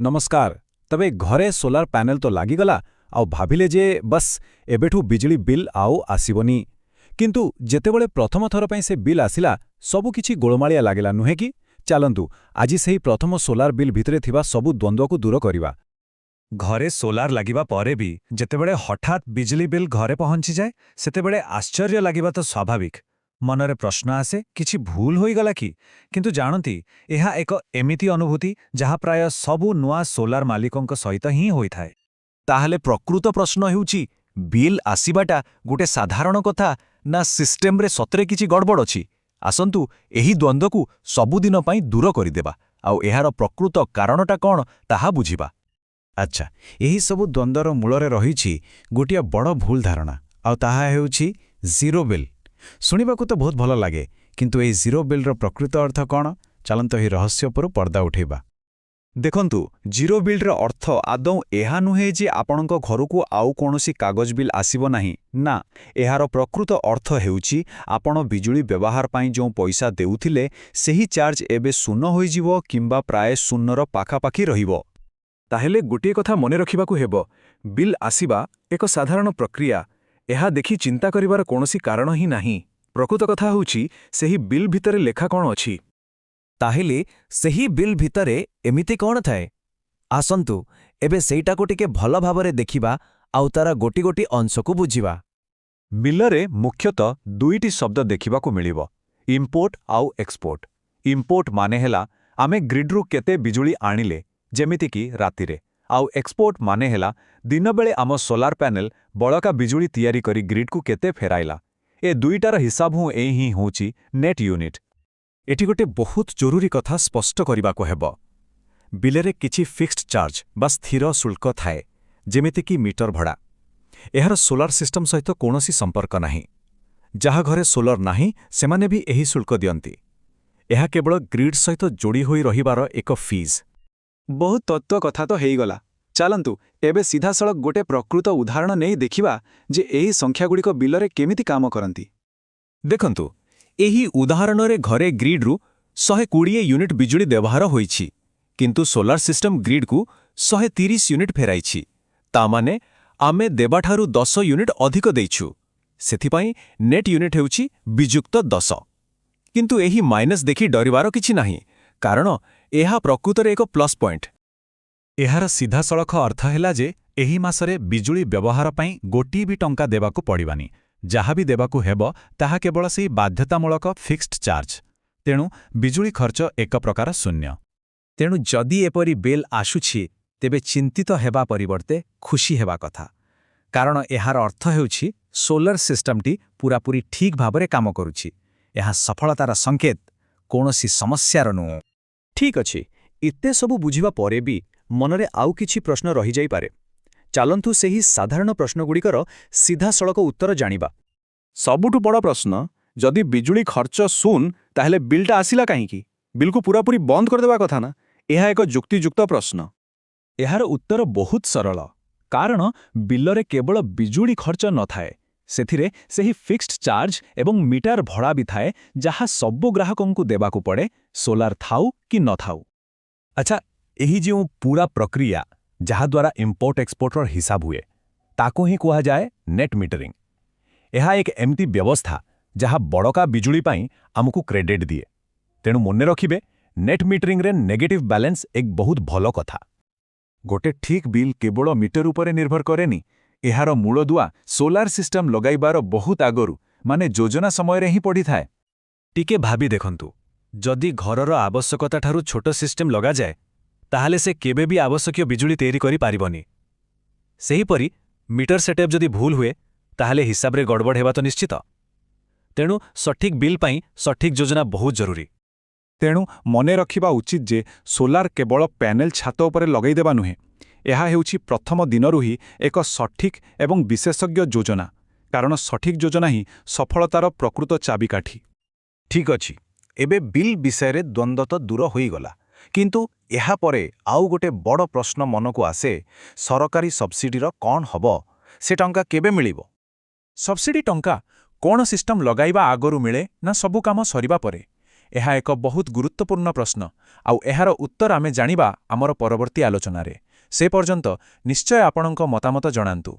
नमस्कार। तबे घरे सोलार पैनल तो लागिगला आउ भाविले जे बस एबेठू बिजली बिल आउ आसीबनी। किंतु जेतेबेले प्रथम थर पई से बिल आसिला सबु किछि गोळमाळिया लागिला नुहे कि। चालंतु आजि सेही प्रथम सोलार बिल भितरे थिबा सबु द्वंद्व को दूर करिवा। घरे सोलार लागिबा परे भी जेतेबेले हठात बिजली बिल घरे पहुंची जाए सेतेबेले आश्चर्य लागिबा तो स्वाभाविक। मनरे प्रश्न आसे किछि भूल होईगला कि। किंतु जानती एहा एक एमिति अनुभूति जहा प्राय सबु नुआ सोलार मालिकोंक सहित ही होइथाए। ताहले प्रकृत प्रश्न हेउची बिल आसीबाटा गोटे साधारण कथा ना सिस्टेम रे सतरे किछि गड़बड़ अछि। आसंतु एही द्वंद्व को सबुदिन पई दूर करिदेबा आउ एहार प्रकृत कारणटा कोन ताहा बुझिबा। अच्छा, एही सबु द्वंद्वर मूलरे रहिछि गोटिया बड़ भूल धारणा आउ ताहा हेउछि जीरो बिल। शुणिबाकू तो बहुत भल लागे, किंतु एही जीरो बिल प्रकृत अर्थ कोन? चलंत एही रहस्य पर पर्दा उठेबा। देखंतु जीरो बिल रो अर्थ आदौ एहा नुहे जे आपणक घरकू आउ कोनोसी कागज बिल आसीबो नाही ना। एहार प्रकृत अर्थ हेउची आपण बिजुली व्यवहार पई जो पैसा देउथिले सेही चार्ज एबे शून्य होइजिवो किंबा प्राय शून्यर पाखापाखी रहिबो। ताहेले गोटे कथा मने रखिबाकू हेबो, बिल आसीबा एक साधारण प्रक्रिया। एहा देखि चिंता करिवार कोनोसी कारण ही नाही। प्रकृत कथा होउची सेही बिल भितरे लेखा कोन अछि। ताहेले सेही बिल भितरे एमिति कोन थाए? आसंतु एबे सेइटाको टिके भल भाबरे देखिबा आउ तारा गोटी गोटी अंशको बुझिबा। बिलरे मुख्यतः दुईटी शब्द देखिबाकू मिलिबो, इंपोर्ट आउ एक्सपोर्ट। इंपोर्ट माने हेला आमे ग्रिडरू केते बिजुली आनिले जेमिति कि रातिरे, आउ एक्सपोर्ट माने हेला दिन बेले आम सोलार पैनल बड़का बिजुली तैयारी करी ग्रिड को केते फेराइला। ए दुईटार हिसाब हूँ एही होउची नेट यूनिट। एटी गोटे बहुत जरूरी कथा स्पष्ट करिबाको हेबो। बिलरे किछि फिक्स्ड चार्ज बा स्थिर शुल्क थाए, जेमिति कि मीटर भड़ा। एहार सोलार सिस्टम सहित कोनोसी संपर्क नाही। जहा घरे सोलार नाही सेमाने भी एही शुल्क दियंती। एहा केवल ग्रिड सहित जोड़ी होई रहिबार एक फीज। बहुत तत्व कथा तो हेइगला। चालंतु एबे सीधा सड़क गोटे प्रकृत उदाहरण नहीं देखिबा जे एही संख्यागुड़िक बिलरे केमिति काम करंती। देखंतु एही उदाहरणरे घरे ग्रिडरू 120 यूनिट बिजुली व्यवहार होईछि, किंतु सोलार सिस्टम ग्रिड को 130 यूनिट फेराइछि। तामाने आमे देबाठारु 10 यूनिट अधिक देइछु। सेथिपाई नेट यूनिट हेउछि बिजुक्त 10। किंतु एही माइनस देखि डरिवार किछि नाही, कारण एहा प्रकृतरे एक प्लस पॉइंट। एहार सीधा सड़क अर्थ हैला जे एही मासरे बिजुली व्यवहार पई गोटी भी टंका देबाकू पड़िबानी। जहा भी देबाकू हेबो ताहा केवल सेही बाध्यतामूलक फिक्स्ड चार्ज। तेणु बिजुली खर्च एक प्रकार शून्य। तेणु जदि एपरी बिल आसुछि तेबे चिंतित हेबा परिवर्ते खुशी हेबा कथा, कारण एहार अर्थ हेउछि सोलर सिस्टमटी पूरापूरी ठीक भाबरे काम करुछि। एहा सफलतार संकेत, कोनोसी समस्यार नु। ठीक अछि, इत्ते सबु बुझिबा परे भी मनरे आउ किछि प्रश्न रहि जाई पारे। चालंतु सेही साधारण प्रश्नगुड़िकर सीधा सड़क उत्तर जानिबा। सबुठु बड़ प्रश्न, जदि बिजुली खर्च शून्य ताहेले बिलटा आसिला काहीकि? बिल को पूरापूरी बंद कर देबा कथा ना। एहा एक जुक्तियुक्त प्रश्न। एहार उत्तर बहुत सरल, कारण बिलरे केवल बिजुली खर्च न थाए, सेथिरे सेही फिक्स्ड चार्ज एवं मीटर भड़ा भी थाए जहा सबु ग्राहकों देबाकू पड़े, सोलार थाउ कि न थाउ। अच्छा, एही जो पूरा प्रक्रिया जहा द्वारा इंपोर्ट एक्सपोर्टर हिसाब हुए ताको ही कुहा जाए नेट मीटरिंग। एहा एक एमती व्यवस्था जहा बड़का बिजुली पाई आमको क्रेडिट दिए। तेणु मने रखिबे, नेट मीटरिंग रे नेगेटिव बैलेंस एक बहुत भलो कथा। गोटे ठीक बिल केवल मीटर उपरे निर्भर करेनी। एहार मूलदुआ सोलार सिस्टम लगाइबार बहुत आगरु माने योजना समय रे ही पड़ी थाए। टिके भाबी देखंतु, जदि घरर आवश्यकता ठारू छोट सिस्टम लगा जाए ताहाले से केबे भी आवश्यक बिजुली तैयारी करि पारिबनी। सेहीपरि मीटर सेटअप जदि भूल हुए ताहाले हिसाब रे गड़बड़ हेबा तो निश्चित। तेणु सठिक बिल पाई सठिक योजना बहुत जरूरी। तेणु मने रखिबा उचित जे सोलार केवल पैनल छात उपरे लगै देबा नुहे। एहा हेउछि प्रथम दिनरु ही एक सठिक एवं विशेषज्ञ योजना, कारण सठिक योजना ही सफलतार प्रकृत चाबिकाठी। ठीक अछि, एबे बिल विषय रे द्वंद्व तो दूर होई गला, किंतु एहा परे आउ गोटे बड़ प्रश्न मनकू आसे, सरकारी सब्सिडीर कौन हबो? से टंका केबे मिलिबो? सब्सिडी टंका कोन सिस्टम लगाइबा आगरु मिले ना सबु काम सरिबा परे? ଏହା ଏକ ବହୁତ ଗୁରୁତ୍ୱପୂର୍ଣ୍ଣ ପ୍ରଶ୍ନ ଆଉ ଏହାର ଉତ୍ତର ଆମେ ଜାଣିବା ଆମର ପରବର୍ତ୍ତୀ ଆଲୋଚନାରେ। ସେ ପର୍ଯ୍ୟନ୍ତ ନିଶ୍ଚୟ ଆପଣଙ୍କ ମତାମତ ଜଣାନ୍ତୁ।